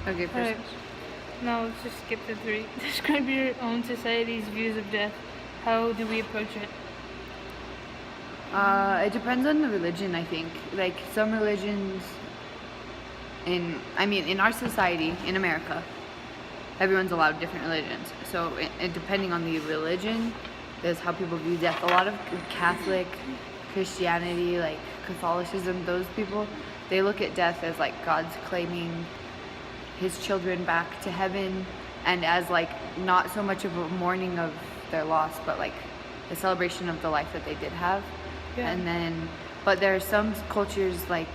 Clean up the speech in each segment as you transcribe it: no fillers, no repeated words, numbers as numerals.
Okay, first. Alright. Now let's just skip the 3. Describe your own society's views of death. How do we approach it? It depends on the religion, I think. Like some religions in our society, in America, everyone's allowed different religions. So depending on the religion, is how people view death. A lot of Catholic, Christianity, like Catholicism, those people, they look at death as like God's claiming his children back to heaven, and as like not so much of a mourning of their loss, but like a celebration of the life that they did have. Yeah. And then, but there are some cultures like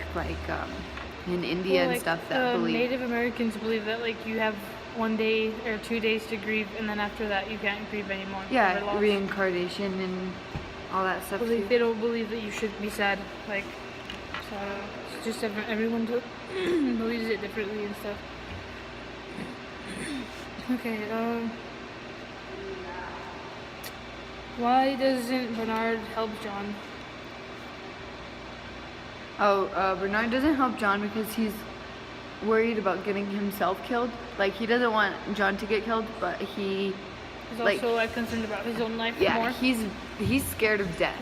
in India and stuff that believe. Native Americans believe that like you have 1 day or 2 days to grieve, and then after that you can't grieve anymore. Yeah, reincarnation and all that stuff. They don't believe that you should be sad. Like, so it's just everyone believes it differently and stuff. Okay. Why doesn't Bernard help John? Bernard doesn't help John because he's worried about getting himself killed. Like, he doesn't want John to get killed, but he's also like concerned about his own life more. Yeah, he's scared of death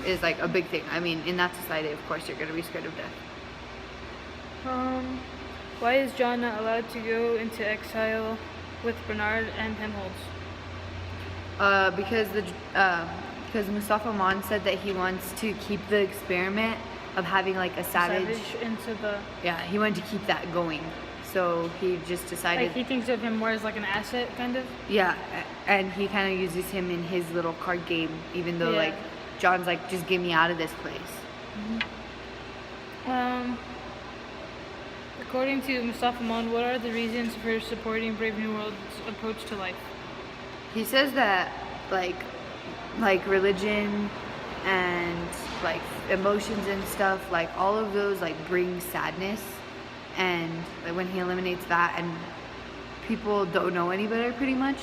is like a big thing. I mean, in that society, of course, you're gonna be scared of death. Why is John not allowed to go into exile with Bernard and Helmholtz? Because Mustafa Aman said that he wants to keep the experiment of having like a savage into the... Yeah, he wanted to keep that going. So he just decided... Like, he thinks of him more as like an asset, kind of? Yeah, and he kind of uses him in his little card game, even though like John's like, just get me out of this place. According to Mustafa Aman, what are the reasons for supporting Brave New World's approach to life? He says that like religion and like emotions and stuff, like all of those like bring sadness, and like when he eliminates that and people don't know any better pretty much,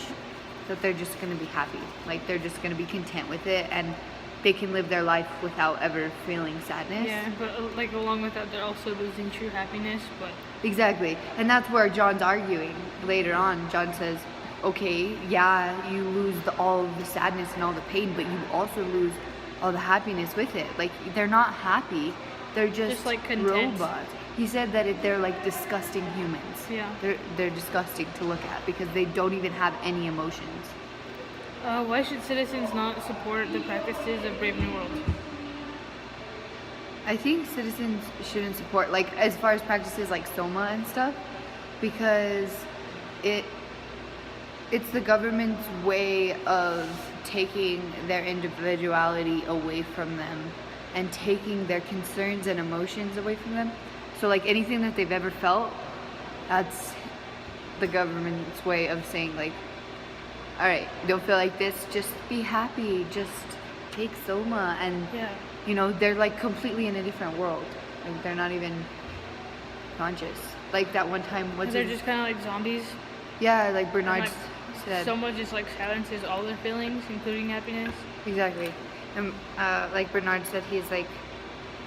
that they're just gonna be happy, like they're just gonna be content with it, and they can live their life without ever feeling sadness. Yeah, but like along with that, they're also losing true happiness. But exactly, and that's where John's arguing later on. John says, okay, yeah, you lose all of the sadness and all the pain, but you also lose all the happiness with it. Like, they're not happy, they're just like content. robots. He said that they're like disgusting humans. Yeah. They're disgusting to look at because they don't even have any emotions. Why should citizens not support the practices of Brave New World? I think citizens shouldn't support, like, as far as practices like Soma and stuff, because it's the government's way of taking their individuality away from them and taking their concerns and emotions away from them. So like anything that they've ever felt, that's the government's way of saying like, all right, don't feel like this, just be happy, just take Soma. And you know, they're like completely in a different world. Like, they're not even conscious. Like that one time, they're just kind of like zombies. Yeah, like Bernard said. Soma just like silences all their feelings, including happiness. Exactly. And like Bernard said, he's like,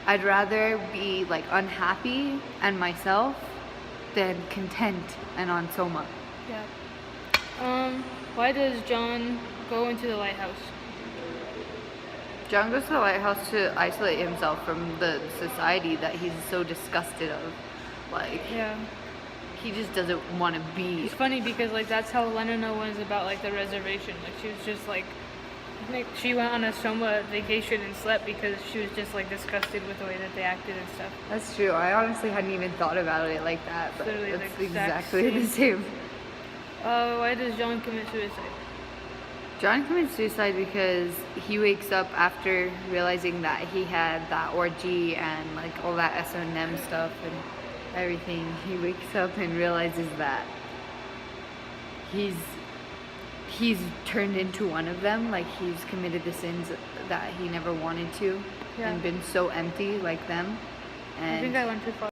I'd rather be like unhappy and myself than content and on Soma. Yeah. Why does John go into the lighthouse? John goes to the lighthouse to isolate himself from the society that he's so disgusted of. Like, he just doesn't want to be. It's funny because like that's how Lenina was about like the reservation. Like, she was just like, I think she went on a Soma vacation and slept because she was just like disgusted with the way that they acted and stuff. That's true. I honestly hadn't even thought about it like that, but it's exactly the same. Why does John commit suicide? John commits suicide because he wakes up after realizing that he had that orgy and like all that S&M stuff and everything. He wakes up and realizes that he's turned into one of them. Like, he's committed the sins that he never wanted to, and been so empty like them. And I think I went too far.